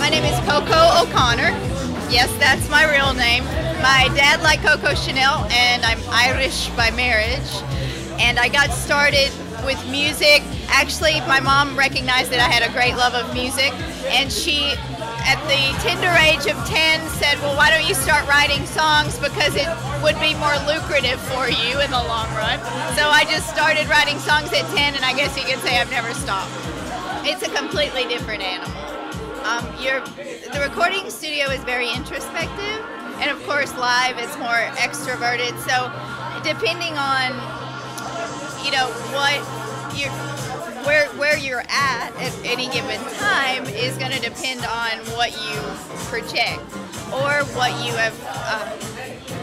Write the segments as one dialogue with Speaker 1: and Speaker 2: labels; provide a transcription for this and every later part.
Speaker 1: My name is Coco O'Connor. Yes, that's my real name. My dad liked Coco Chanel, and I'm Irish by marriage. And I got started with music. Actually, my mom recognized that I had a great love of music, and she, at the tender age of 10, said, well, why don't you start writing songs because it would be more lucrative for you in the long run. So I just started writing songs at 10, and I guess you could say I've never stopped. It's a completely different animal. The recording studio is very introspective, and of course live it's more extroverted. So depending on, you know, where you're at any given time is going to depend on what you project or what you have,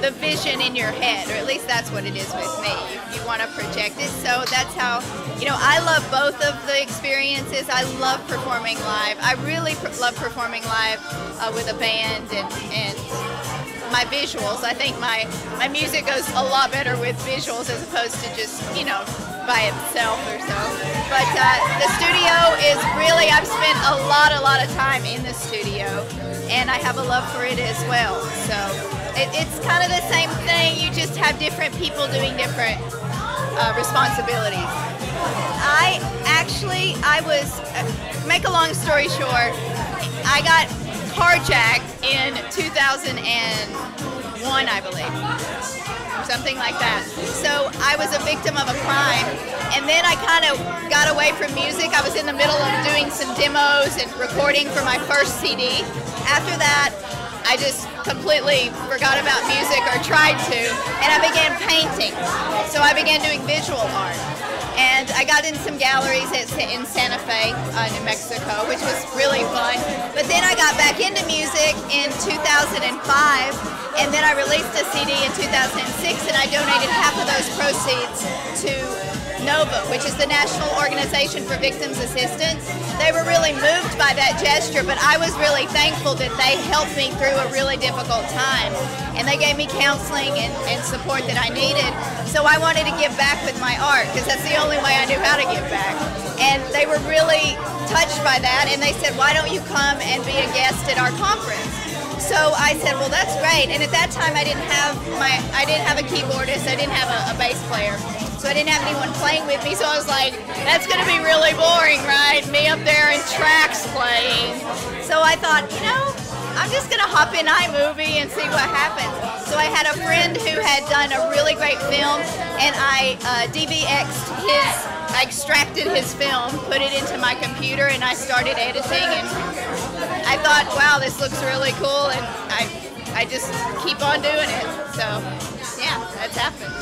Speaker 1: the vision in your head, or at least that's what it is with me. You want to project it. So that's how, you know, I love both of the experiences. I love performing live. I really love performing live with a band and my visuals. I think my music goes a lot better with visuals as opposed to just, you know, by itself or so. But the studio is really, I've spent a lot of time in the studio, and I have a love for it as well. So it's kind of the same thing, you just have different people doing different responsibilities. Make a long story short, I got carjacked in 2001, I believe. Something like that. So I was a victim of a crime, and then I kind of got away from music. I was in the middle of doing some demos and recording for my first CD. After that, I just completely forgot about music, or tried to, and I began painting. So I began doing visual art. And I got in some galleries in Santa Fe, New Mexico, which was really fun. But then I got back into music in 2005, and then I released a CD in 2006, and I donated half of those proceeds to NOVA, which is the National Organization for Victims Assistance. They were really moved by that gesture, but I was really thankful that they helped me through a really difficult time. And they gave me counseling and support that I needed. So I wanted to give back with my art, because that's the only way I knew how to give back. And they were really touched by that, and they said, why don't you come and be a guest at our conference? So I said, well, that's great. And at that time, I didn't have a keyboardist, I didn't have a bass player. So I didn't have anyone playing with me, so I was like, that's going to be really boring, right? Me up there in tracks playing. So I thought, you know, I'm just going to hop in iMovie and see what happens. So I had a friend who had done a really great film, and I DVX'd I extracted his film, put it into my computer, and I started editing, and I thought, wow, this looks really cool, and I just keep on doing it. So yeah, that's happened.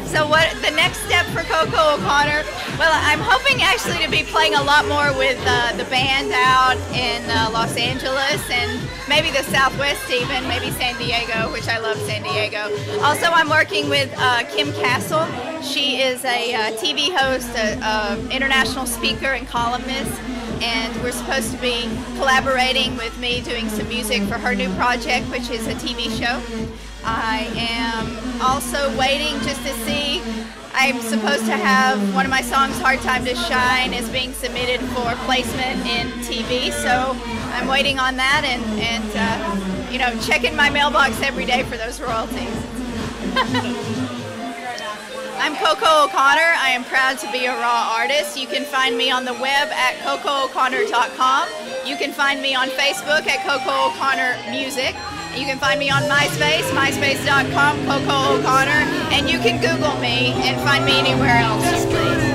Speaker 1: So what the next step for Coco O'Connor? Well, I'm hoping actually to be playing a lot more with the band out in Los Angeles, and maybe the Southwest even, maybe San Diego, which I love San Diego. Also, I'm working with Kim Castle. She is a TV host, an international speaker and columnist, and we're supposed to be collaborating with me doing some music for her new project, which is a TV show. I am also waiting just to see, I'm supposed to have one of my songs, Hard Time to Shine, is being submitted for placement in TV, so I'm waiting on that and you know, checking my mailbox every day for those royalties. I'm Coco O'Connor. I am proud to be a raw artist. You can find me on the web at cocoo'connor.com. You can find me on Facebook at Coco O'Connor Music. You can find me on MySpace, myspace.com, Coco O'Connor, and you can Google me and find me anywhere else you please.